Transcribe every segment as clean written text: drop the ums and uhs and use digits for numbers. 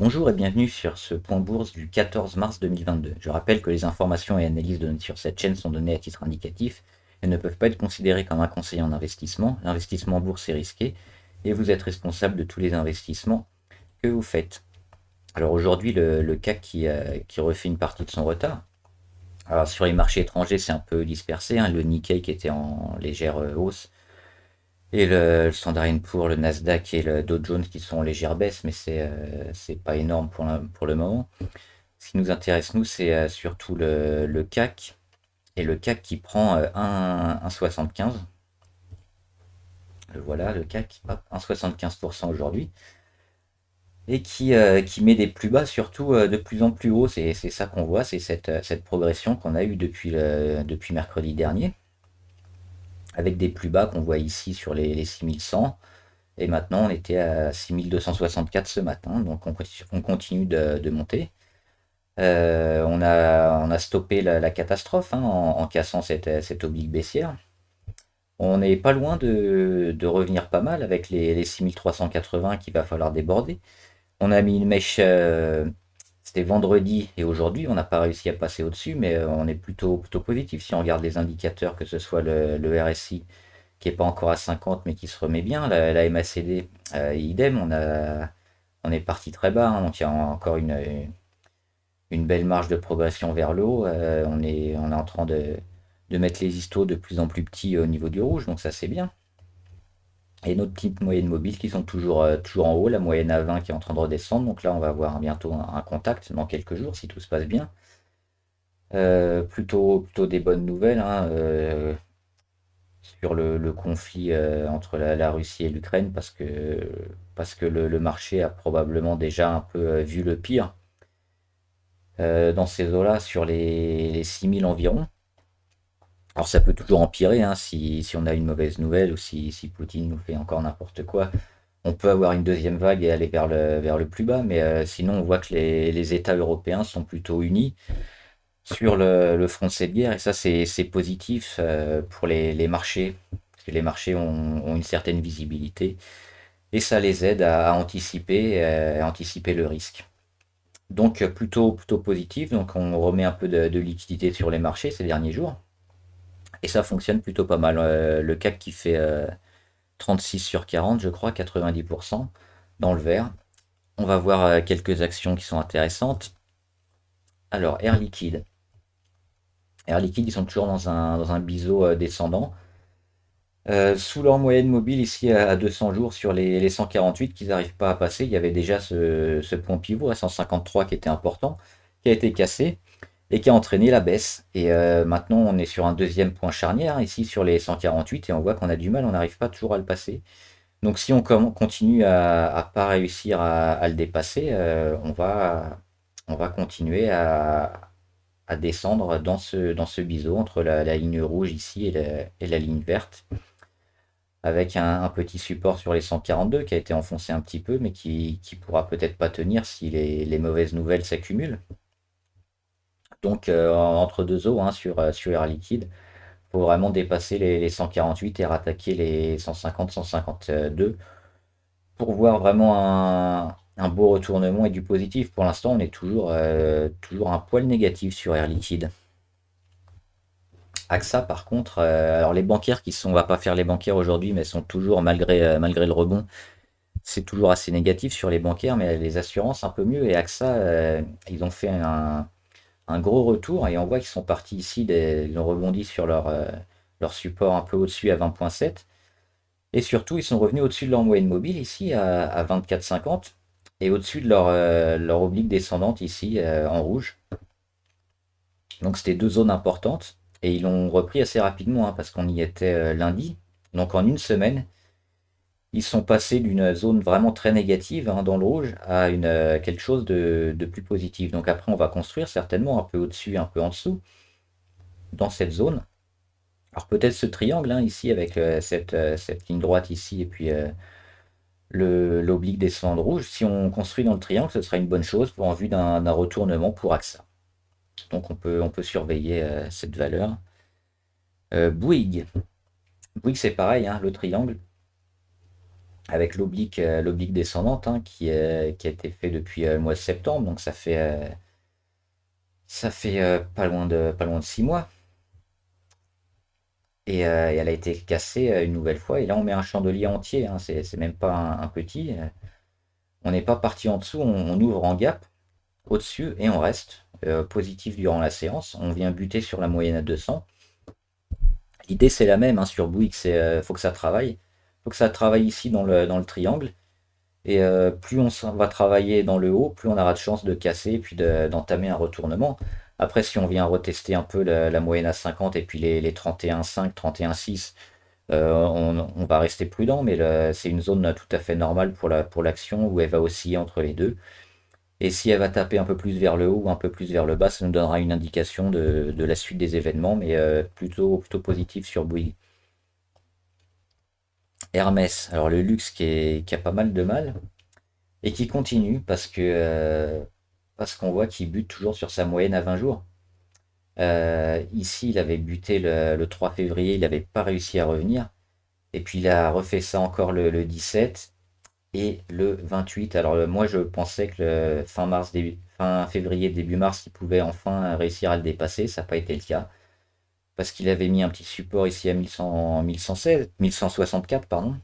Bonjour et bienvenue sur ce point bourse du 14 mars 2022. Je rappelle que les informations et analyses données sur cette chaîne sont données à titre indicatif et ne peuvent pas être considérées comme un conseil en investissement. L'investissement en bourse est risqué et vous êtes responsable de tous les investissements que vous faites. Alors aujourd'hui, le CAC qui refait une partie de son retard. Alors sur les marchés étrangers, c'est un peu dispersé, hein. Le Nikkei qui était en légère hausse et le Standard & Poor's, le Nasdaq et le Dow Jones qui sont en légère baisse, mais c'est pas énorme pour le moment. Ce qui nous intéresse, nous, c'est surtout le CAC. Et le CAC qui prend 1,75. Le voilà, le CAC, hop, 1,75% aujourd'hui. Et qui met des plus bas, surtout de plus en plus haut. C'est ça qu'on voit, c'est cette progression qu'on a eue depuis mercredi dernier. Avec des plus bas qu'on voit ici sur les 6100. Et maintenant, on était à 6264 ce matin. Donc on continue de monter. On a stoppé la catastrophe, hein, en cassant cette oblique baissière. On n'est pas loin de revenir pas mal avec les 6380 qu'il va falloir déborder. On a mis une mèche, c'était vendredi et aujourd'hui, on n'a pas réussi à passer au-dessus, mais on est plutôt positif. Si on regarde les indicateurs, que ce soit le RSI qui n'est pas encore à 50 mais qui se remet bien, la MACD, idem, on est parti très bas, hein, donc il y a encore une belle marge de progression vers le haut. On est en train de mettre les istos de plus en plus petits au niveau du rouge, donc ça c'est bien. Et nos petites moyennes mobiles qui sont toujours en haut, la moyenne à 20 qui est en train de redescendre. Donc là, on va avoir bientôt un contact dans quelques jours si tout se passe bien. Plutôt des bonnes nouvelles, hein, sur le conflit entre la Russie et l'Ukraine parce que le marché a probablement déjà un peu vu le pire dans ces eaux-là sur les 6000 environ. Alors ça peut toujours empirer, hein, si on a une mauvaise nouvelle ou si Poutine nous fait encore n'importe quoi. On peut avoir une deuxième vague et aller vers le plus bas, mais sinon on voit que les États européens sont plutôt unis sur le front de cette guerre et ça c'est positif pour les marchés, parce que les marchés ont une certaine visibilité et ça les aide à anticiper le risque. Donc plutôt positif, donc on remet un peu de liquidité sur les marchés ces derniers jours. Et ça fonctionne plutôt pas mal. Le CAC qui fait 36 sur 40, je crois, 90% dans le vert. On va voir quelques actions qui sont intéressantes. Alors, Air Liquide. Air Liquide, ils sont toujours dans un biseau descendant. Sous leur moyenne mobile ici à 200 jours sur les 148 qu'ils n'arrivent pas à passer, il y avait déjà ce point pivot à 153 qui était important, qui a été cassé et qui a entraîné la baisse. Et maintenant, on est sur un deuxième point charnière, hein, ici sur les 148, et on voit qu'on a du mal, on n'arrive pas toujours à le passer. Donc si on continue à pas réussir à le dépasser, on va continuer à descendre dans ce biseau entre la ligne rouge ici et la ligne verte, avec un petit support sur les 142 qui a été enfoncé un petit peu, mais qui pourra peut-être pas tenir si les mauvaises nouvelles s'accumulent. Donc entre deux eaux, hein, sur Air Liquide, faut vraiment dépasser les 148 et rattaquer les 150, 152 pour voir vraiment un beau retournement et du positif. Pour l'instant, on est toujours un poil négatif sur Air Liquide. AXA, par contre, alors les bancaires on va pas faire les bancaires aujourd'hui, mais sont toujours, malgré le rebond, c'est toujours assez négatif sur les bancaires, mais les assurances un peu mieux. Et AXA, ils ont fait un gros retour et on voit qu'ils sont partis ici, ils ont rebondi sur leur support un peu au-dessus à 20,7. Et surtout, ils sont revenus au-dessus de leur moyenne mobile ici à 24,50 et au-dessus de leur oblique descendante ici en rouge. Donc c'était deux zones importantes et ils l'ont repris assez rapidement, hein, parce qu'on y était lundi. Donc en une semaine, ils sont passés d'une zone vraiment très négative, hein, dans le rouge à quelque chose de plus positif. Donc après, on va construire certainement un peu au-dessus, un peu en dessous dans cette zone. Alors peut-être ce triangle, hein, ici avec cette ligne droite ici et puis l'oblique descendante rouge. Si on construit dans le triangle, ce sera une bonne chose en vue d'un retournement pour AXA. Donc on peut surveiller cette valeur. Bouygues. Bouygues c'est pareil, hein, le triangle. avec l'oblique descendante, hein, qui a été fait depuis le mois de septembre, donc ça fait pas loin de 6 mois. Et elle a été cassée une nouvelle fois. Et là, on met un chandelier entier, hein, c'est même pas un petit. On n'est pas parti en dessous, on ouvre en gap au-dessus et on reste positif durant la séance. On vient buter sur la moyenne à 200. L'idée, c'est la même, hein, sur Bouygues, faut que ça travaille. Faut que ça travaille ici dans le triangle. Et plus va travailler dans le haut, plus on aura de chances de casser et puis d'entamer un retournement. Après, si on vient retester un peu la moyenne à 50 et puis les 31,5, 31,6, on va rester prudent, mais c'est une zone tout à fait normale pour l'action où elle va osciller entre les deux. Et si elle va taper un peu plus vers le haut ou un peu plus vers le bas, ça nous donnera une indication de la suite des événements, mais plutôt positif sur Bouygues. Hermès, alors le luxe qui a pas mal de mal et qui continue parce qu'on voit qu'il bute toujours sur sa moyenne à 20 jours. Ici, il avait buté le 3 février, il n'avait pas réussi à revenir. Et puis il a refait ça encore le 17 et le 28. Alors moi je pensais que fin février, début mars, il pouvait enfin réussir à le dépasser. Ça n'a pas été le cas. Parce qu'il avait mis un petit support ici à 1100, 1116, 1164, pardon.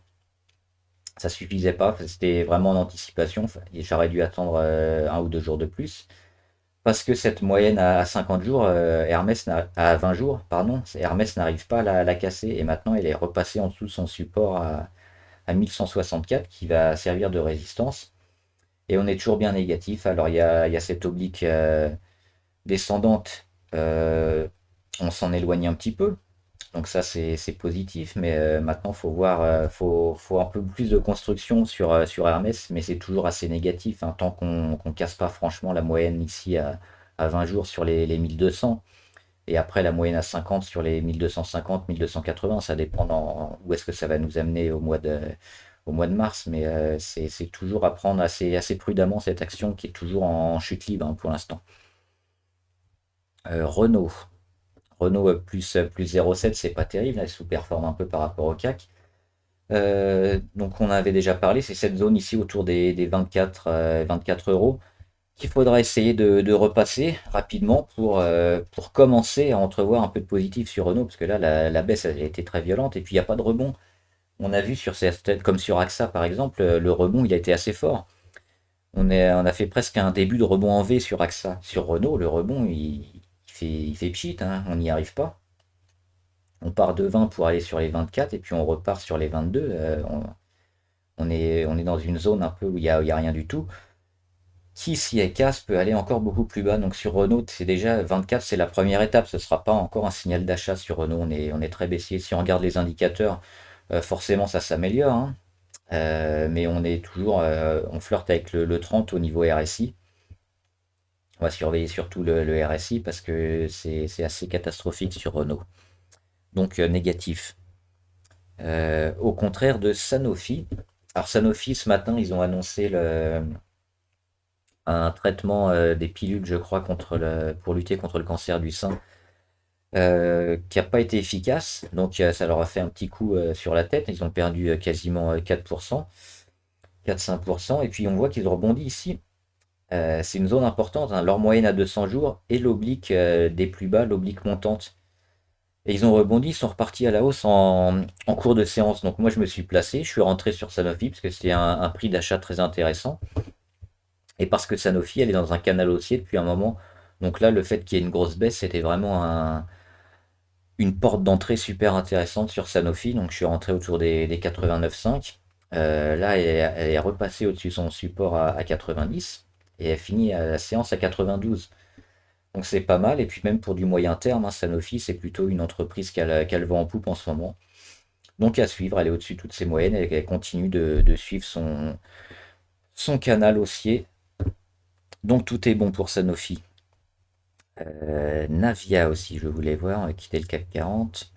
Ça suffisait pas, c'était vraiment en anticipation. Et j'aurais dû attendre 1 ou 2 jours de plus. Parce que cette moyenne à 50 jours, à 20 jours, pardon, Hermès n'arrive pas à la casser. Et maintenant, elle est repassée en dessous de son support à 1164 qui va servir de résistance. Et on est toujours bien négatif. Alors il y a cette oblique descendante. On s'en éloigne un petit peu. Donc ça c'est positif. Mais maintenant il faut voir, faut un peu plus de construction sur Hermès. Mais c'est toujours assez négatif, hein, tant qu'on casse pas franchement la moyenne ici à 20 jours sur les 1200. Et après la moyenne à 50 sur les 1250, 1280, ça dépend où est-ce que ça va nous amener au mois de mars. Mais c'est toujours à prendre assez prudemment cette action qui est toujours en chute libre, hein, pour l'instant. Renault. Renault plus 0,7, c'est pas terrible, elle sous-performe un peu par rapport au CAC. Donc on avait déjà parlé, c'est cette zone ici autour des 24 euros qu'il faudra essayer de repasser rapidement pour commencer à entrevoir un peu de positif sur Renault, parce que là, la baisse elle a été très violente, et puis il n'y a pas de rebond. On a vu sur certaines, comme sur AXA par exemple, le rebond il a été assez fort. On a fait presque un début de rebond en V sur AXA. Sur Renault, le rebond il fait pchit, hein, on n'y arrive pas. On part de 20 pour aller sur les 24 et puis on repart sur les 22. On est dans une zone un peu où il y a rien du tout qui, si elle casse, peut aller encore beaucoup plus bas. Donc sur Renault, c'est déjà 24, c'est la première étape. Ce ne sera pas encore un signal d'achat sur Renault. On est très baissier. Si on regarde les indicateurs, forcément ça s'améliore, hein. Mais on flirte avec le 30 au niveau RSI. On va surveiller surtout le RSI parce que c'est assez catastrophique sur Renault. Donc négatif. Au contraire de Sanofi. Alors Sanofi, ce matin, ils ont annoncé un traitement des pilules, je crois, pour lutter contre le cancer du sein, qui n'a pas été efficace. Donc ça leur a fait un petit coup sur la tête. Ils ont perdu quasiment 4%, 4-5%. Et puis on voit qu'ils rebondissent ici. C'est une zone importante, hein, leur moyenne à 200 jours et l'oblique des plus bas, l'oblique montante. Et ils ont rebondi, ils sont repartis à la hausse en cours de séance. Donc moi je me suis placé, je suis rentré sur Sanofi parce que c'était un prix d'achat très intéressant. Et parce que Sanofi, elle est dans un canal haussier depuis un moment. Donc là, le fait qu'il y ait une grosse baisse, c'était vraiment une porte d'entrée super intéressante sur Sanofi. Donc je suis rentré autour des 89,5. Là, elle est repassée au-dessus de son support à 90. Et elle finit la séance à 92. Donc c'est pas mal. Et puis même pour du moyen terme, hein, Sanofi, c'est plutôt une entreprise qu'elle vend en poupe en ce moment. Donc à suivre, elle est au-dessus de toutes ses moyennes et elle continue de suivre son canal haussier. Donc tout est bon pour Sanofi. Navia aussi, je voulais voir, on va quitter le CAC 40.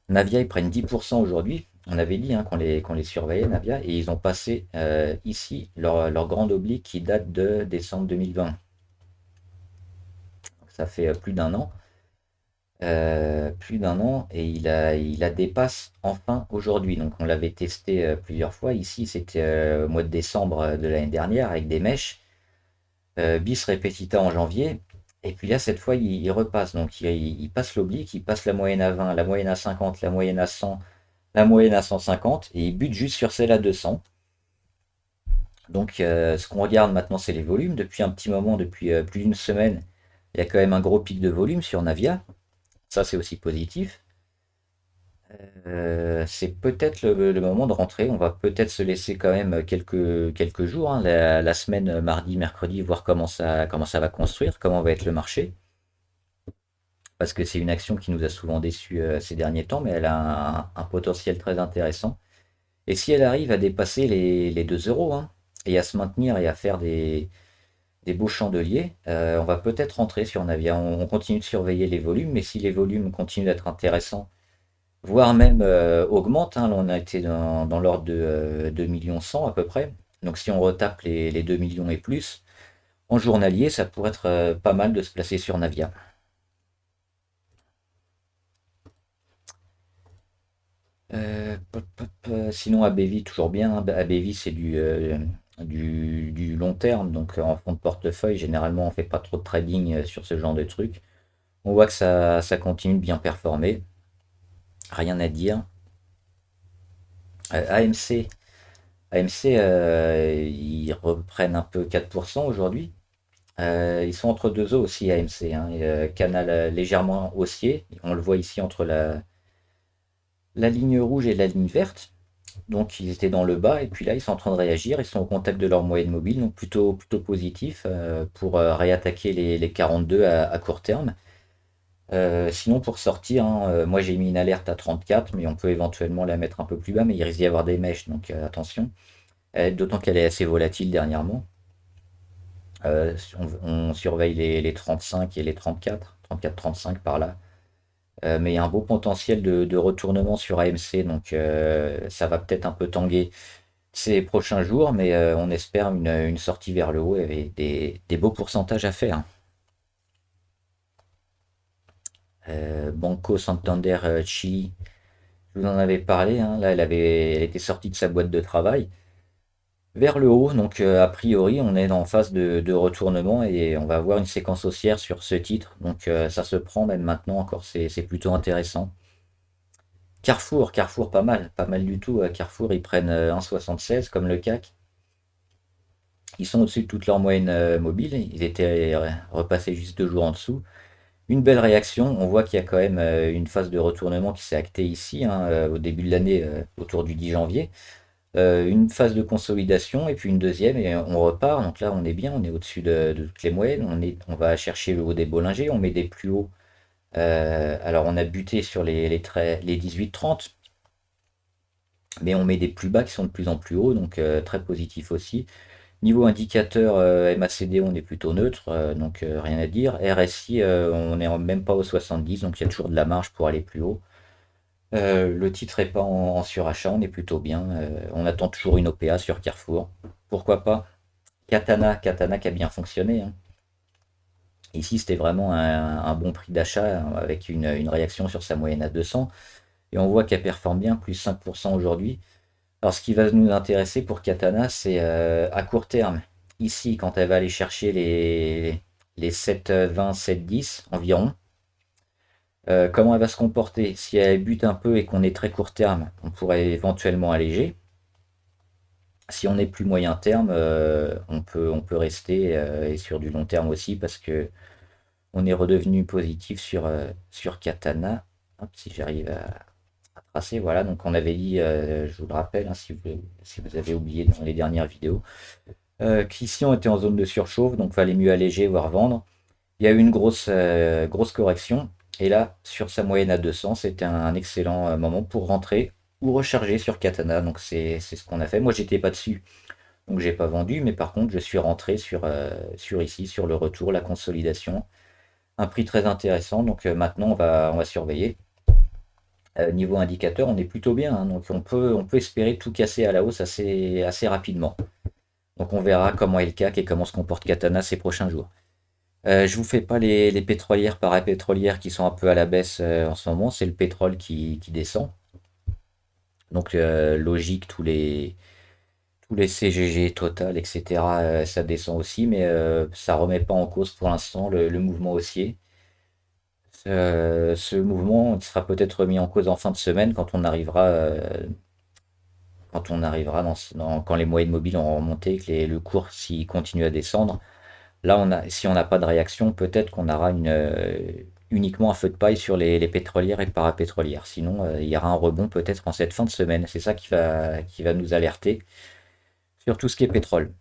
Navia, ils prennent 10% aujourd'hui. On avait dit, hein, qu'on les surveillait, Navia, et ils ont passé ici leur grande oblique qui date de décembre 2020. Donc, ça fait plus d'1 an. plus d'un an, et il la dépasse enfin aujourd'hui. Donc on l'avait testé plusieurs fois. Ici, c'était au mois de décembre de l'année dernière avec des mèches, bis repetita en janvier. Et puis là, cette fois, il repasse. Donc il passe l'oblique, il passe la moyenne à 20, la moyenne à 50, la moyenne à 100, la moyenne à 150, et il bute juste sur celle à 200. Donc ce qu'on regarde maintenant, c'est les volumes. Depuis un petit moment, depuis plus d'une semaine, il y a quand même un gros pic de volume sur Navia. Ça, c'est aussi positif. C'est peut-être le moment de rentrer. On va peut-être se laisser quand même quelques jours, hein, la semaine, mardi, mercredi, voir comment ça va construire, comment va être le marché. Parce que c'est une action qui nous a souvent déçus ces derniers temps, mais elle a un potentiel très intéressant. Et si elle arrive à dépasser les 2 euros, hein, et à se maintenir et à faire des beaux chandeliers, on va peut-être rentrer sur Navia. On continue de surveiller les volumes, mais si les volumes continuent d'être intéressants, voire même augmente, hein. Là, on a été dans l'ordre de 2 millions 100 à peu près. Donc si on retape les 2 millions et plus, en journalier, ça pourrait être pas mal de se placer sur Navia. Sinon, ABV, toujours bien, hein. ABV, c'est du long terme. Donc en fonds de portefeuille, généralement, on fait pas trop de trading sur ce genre de trucs. On voit que ça continue de bien performer. Rien à dire. AMC, AMC, ils reprennent un peu 4% aujourd'hui. Ils sont entre deux eaux aussi AMC, hein, et, canal légèrement haussier. On le voit ici entre la ligne rouge et la ligne verte. Donc ils étaient dans le bas et puis là ils sont en train de réagir. Ils sont au contact de leur moyenne mobile, donc plutôt positif pour réattaquer les 42 à court terme. Sinon pour sortir, hein, moi j'ai mis une alerte à 34, mais on peut éventuellement la mettre un peu plus bas, mais il risque d'y avoir des mèches, donc attention. D'autant qu'elle est assez volatile dernièrement. On surveille les 35 et les 34, 34-35 par là. Mais il y a un beau potentiel de retournement sur AMC, donc ça va peut-être un peu tanguer ces prochains jours, mais on espère une sortie vers le haut avec des beaux pourcentages à faire. Banco Santander Chili, je vous en avais parlé, hein. Là elle était sortie de sa boîte de travail vers le haut. Donc a priori, on est en phase de retournement et on va avoir une séquence haussière sur ce titre. Donc ça se prend même maintenant encore, c'est plutôt intéressant. Carrefour, pas mal du tout. Carrefour, ils prennent 1,76 comme le CAC. Ils sont au-dessus de toute leur moyenne mobile. Ils étaient repassés juste 2 jours en dessous. Une belle réaction. On voit qu'il y a quand même une phase de retournement qui s'est actée ici, hein, au début de l'année, autour du 10 janvier. Une phase de consolidation et puis une deuxième et on repart. Donc là, on est bien, on est au-dessus de toutes les moyennes. On va chercher le haut des Bollinger, on met des plus hauts. Alors on a buté sur les 18-30, mais on met des plus bas qui sont de plus en plus hauts, donc très positif aussi. Niveau indicateur MACD, on est plutôt neutre, donc rien à dire. RSI, on n'est même pas au 70, donc il y a toujours de la marge pour aller plus haut. Le titre est pas en surachat, on est plutôt bien. On attend toujours une OPA sur Carrefour. Pourquoi pas? Katana qui a bien fonctionné, hein. Ici, c'était vraiment un bon prix d'achat avec une réaction sur sa moyenne à 200. Et on voit qu'elle performe bien, plus 5% aujourd'hui. Alors, ce qui va nous intéresser pour Katana, c'est à court terme. Ici, quand elle va aller chercher les 7,20, 7,10 environ, comment elle va se comporter? Si elle bute un peu et qu'on est très court terme, on pourrait éventuellement alléger. Si on est plus moyen terme, on peut rester et sur du long terme aussi parce que on est redevenu positif sur Katana. Hop, si j'arrive à tracer, voilà. Donc on avait dit, je vous le rappelle, hein, si vous avez oublié dans les dernières vidéos, qu'ici on était en zone de surchauffe, donc fallait mieux alléger voire vendre. Il y a eu une grosse correction. Et là, sur sa moyenne à 200, c'était un excellent moment pour rentrer ou recharger sur Katana. Donc c'est ce qu'on a fait. Moi, j'étais pas dessus, donc j'ai pas vendu, mais par contre, je suis rentré sur ici, sur le retour, la consolidation. Un prix très intéressant. Donc maintenant, on va surveiller. Niveau indicateur, on est plutôt bien, hein. Donc on peut espérer tout casser à la hausse assez rapidement. Donc on verra comment est le CAC et comment se comporte Katana ces prochains jours. Je vous fais pas les pétrolières parapétrolières qui sont un peu à la baisse en ce moment, c'est le pétrole qui descend. Donc logique, tous les CGG, Total, etc., ça descend aussi, mais ça remet pas en cause pour l'instant le mouvement haussier. Ce mouvement sera peut-être remis en cause en fin de semaine quand on arrivera quand les moyennes mobiles auront remonté, que le cours s'il continue à descendre. Là, si on n'a pas de réaction, peut-être qu'on aura uniquement un feu de paille sur les pétrolières et parapétrolières. Sinon, il y aura un rebond peut-être en cette fin de semaine. C'est ça qui va nous alerter sur tout ce qui est pétrole.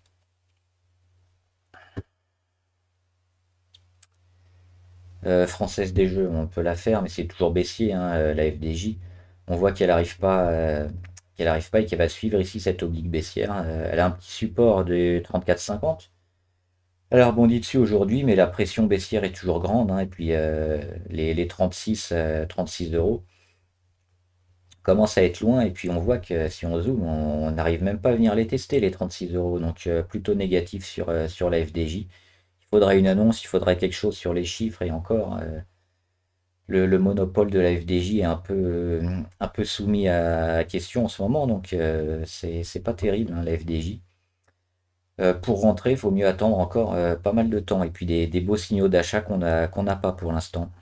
Française des Jeux, on peut la faire, mais c'est toujours baissier, hein, la FDJ. On voit qu'elle arrive pas et qu'elle va suivre ici cette oblique baissière. Elle a un petit support de 34,50. Elle a rebondi dessus aujourd'hui, mais la pression baissière est toujours grande, hein, et puis les 36 euros commencent à être loin. Et puis on voit que si on zoome, on n'arrive même pas à venir les tester, les 36 euros. Donc plutôt négatif sur la FDJ. Il faudrait une annonce, il faudrait quelque chose sur les chiffres et encore. Le monopole de la FDJ est un peu soumis à question en ce moment, donc c'est pas terrible, hein, la FDJ. Pour rentrer, il faut mieux attendre encore pas mal de temps et puis des beaux signaux d'achat qu'on n'a pas pour l'instant.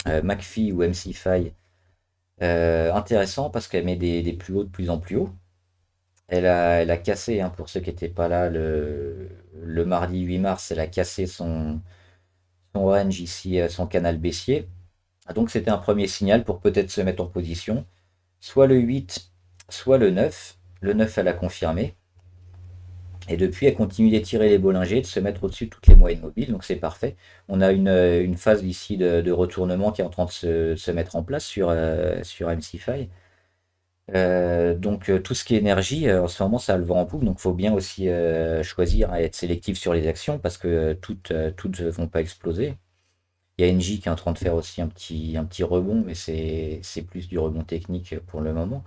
McPhee ou MCFI, intéressant parce qu'elle met des plus hauts de plus en plus haut. Elle a cassé, hein, pour ceux qui n'étaient pas là, le mardi 8 mars, elle a cassé son range ici, son canal baissier. Donc c'était un premier signal pour peut-être se mettre en position. Soit le 8, soit le 9. Le 9, elle a confirmé. Et depuis, elle continue d'étirer les bolingers, de se mettre au-dessus de toutes les moyennes mobiles, donc c'est parfait. On a une phase ici de retournement qui est en train de se mettre en place sur MCFI. Donc tout ce qui est énergie, en ce moment, ça a le vent en poupe, donc il faut bien aussi choisir et être sélectif sur les actions parce que toutes ne vont pas exploser. Il y a Engie qui est en train de faire aussi un petit rebond, mais c'est plus du rebond technique pour le moment.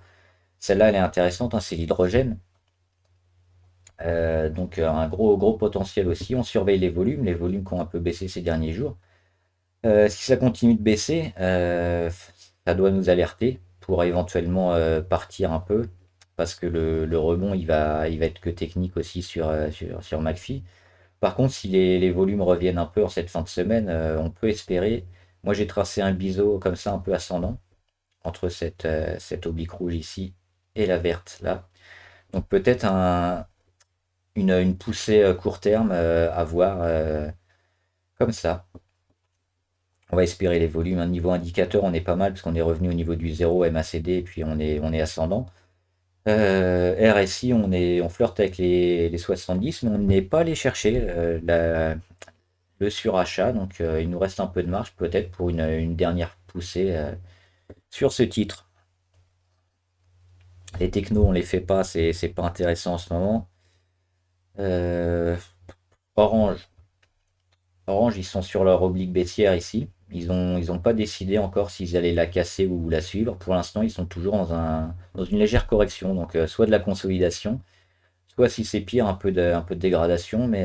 Celle-là, elle est intéressante, hein, c'est l'hydrogène. Donc un gros, gros potentiel aussi. On surveille les volumes qui ont un peu baissé ces derniers jours. Si ça continue de baisser, ça doit nous alerter pour éventuellement partir un peu, parce que le rebond, il va être que technique aussi sur McPhee. Par contre, si les volumes reviennent un peu en cette fin de semaine, on peut espérer. Moi, j'ai tracé un biseau comme ça, un peu ascendant, entre cette oblique rouge ici et la verte là. Donc peut-être une poussée court terme à voir comme ça. On va espérer les volumes. Un niveau indicateur, on est pas mal parce qu'on est revenu au niveau du 0 MACD et puis on est ascendant. RSI, on flirte avec les 70, mais on n'est pas allé chercher le surachat. Donc il nous reste un peu de marge peut-être pour une dernière poussée sur ce titre. Les technos, on les fait pas, c'est pas intéressant en ce moment. Euh, Orange. Orange, ils sont sur leur oblique baissière ici. Ils ont pas décidé encore s'ils allaient la casser ou la suivre. Pour l'instant, ils sont toujours dans une légère correction. Donc, soit de la consolidation, soit si c'est pire, un peu de dégradation. Mais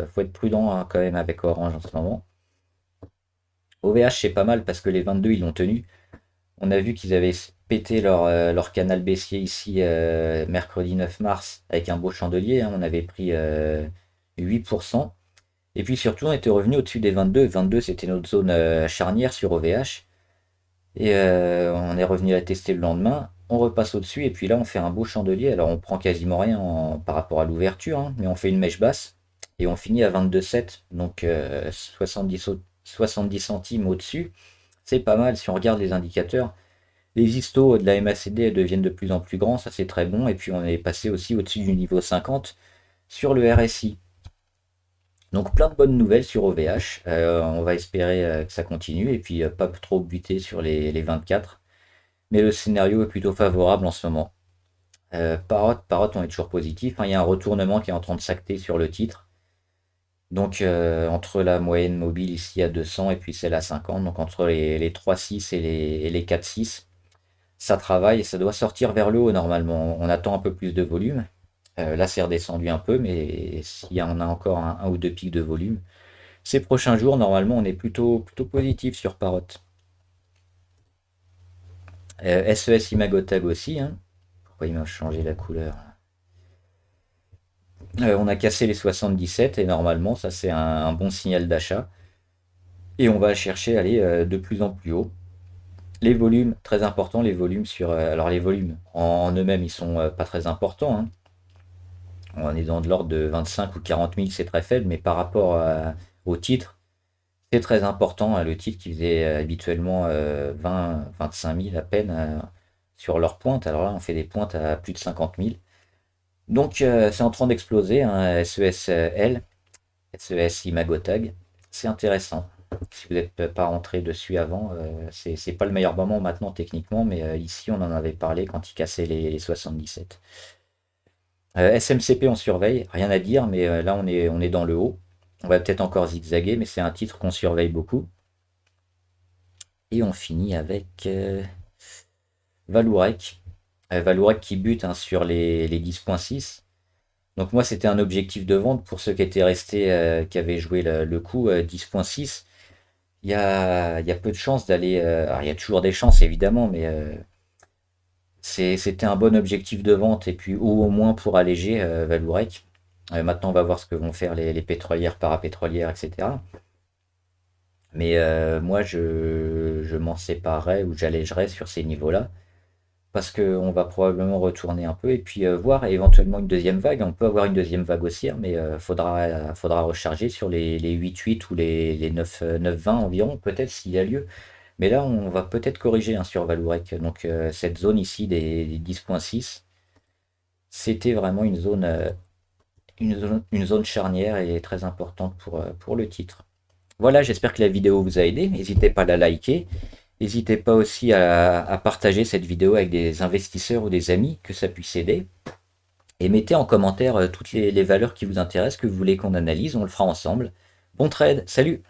faut être prudent, hein, quand même avec Orange en ce moment. OVH, c'est pas mal parce que les 22, ils l'ont tenu. On a vu qu'ils avaient pété leur canal baissier ici mercredi 9 mars avec un beau chandelier, hein. On avait pris 8%. Et puis surtout, on était revenu au-dessus des 22. 22, c'était notre zone charnière sur OVH. Et on est revenu la tester le lendemain. On repasse au-dessus et puis là, on fait un beau chandelier. Alors, on prend quasiment rien par rapport à l'ouverture, hein, mais on fait une mèche basse et on finit à 22,7. Donc, 70 centimes au-dessus. C'est pas mal si on regarde les indicateurs. Les histos de la MACD deviennent de plus en plus grands, ça c'est très bon. Et puis, on est passé aussi au-dessus du niveau 50 sur le RSI. Donc plein de bonnes nouvelles sur OVH. On va espérer que ça continue et puis pas trop buter sur les 24. Mais le scénario est plutôt favorable en ce moment. Parrot, on est toujours positif, hein. Il y a un retournement qui est en train de s'acter sur le titre. Donc entre la moyenne mobile ici à 200 et puis celle à 50, donc entre les 3,6 et les 4,6, ça travaille et ça doit sortir vers le haut normalement. On attend un peu plus de volume. Là, c'est redescendu un peu, mais s'il y en a encore un ou deux pics de volume, ces prochains jours, normalement, on est plutôt positif sur Parrot. SES Imagotag aussi, hein. Pourquoi il m'a changé la couleur? On a cassé les 77 et normalement, ça c'est un bon signal d'achat. Et on va chercher à aller de plus en plus haut. Les volumes, très importants, les volumes sur. Alors les volumes en eux-mêmes, ils sont pas très importants, hein. On est dans de l'ordre de 25 ou 40 000, c'est très faible, mais par rapport au titre, c'est très important, hein. Le titre qui faisait habituellement 20, 25 000 à peine sur leur pointe. Alors là, on fait des pointes à plus de 50 000. Donc c'est en train d'exploser, hein, SESL, SES Imagotag. C'est intéressant. Si vous n'êtes pas rentré dessus avant, c'est pas le meilleur moment maintenant techniquement, mais ici on en avait parlé quand il cassait les 77. SMCP on surveille, rien à dire, mais là on est dans le haut. On va peut-être encore zigzaguer, mais c'est un titre qu'on surveille beaucoup. Et on finit avec Valourec. Valourec qui bute, hein, sur les 10,6. Donc moi c'était un objectif de vente pour ceux qui étaient restés, qui avaient joué le coup 10,6. Il y a peu de chances d'aller. Alors il y a toujours des chances évidemment, mais c'était un bon objectif de vente et puis ou au moins pour alléger Valourec. Maintenant on va voir ce que vont faire les pétrolières, parapétrolières, etc. Mais moi je m'en séparerais ou j'allégerais sur ces niveaux-là parce qu'on va probablement retourner un peu et puis voir éventuellement une deuxième vague. On peut avoir une deuxième vague haussière, mais faudra recharger sur les 8,8 ou les 9,20 environ, peut-être s'il y a lieu. Mais là, on va peut-être corriger, hein, sur Valourec. Donc cette zone ici des 10,6, c'était vraiment une zone charnière et très importante pour le titre. Voilà, j'espère que la vidéo vous a aidé. N'hésitez pas à la liker. N'hésitez pas aussi à partager cette vidéo avec des investisseurs ou des amis que ça puisse aider. Et mettez en commentaire toutes les valeurs qui vous intéressent, que vous voulez qu'on analyse, on le fera ensemble. Bon trade, salut!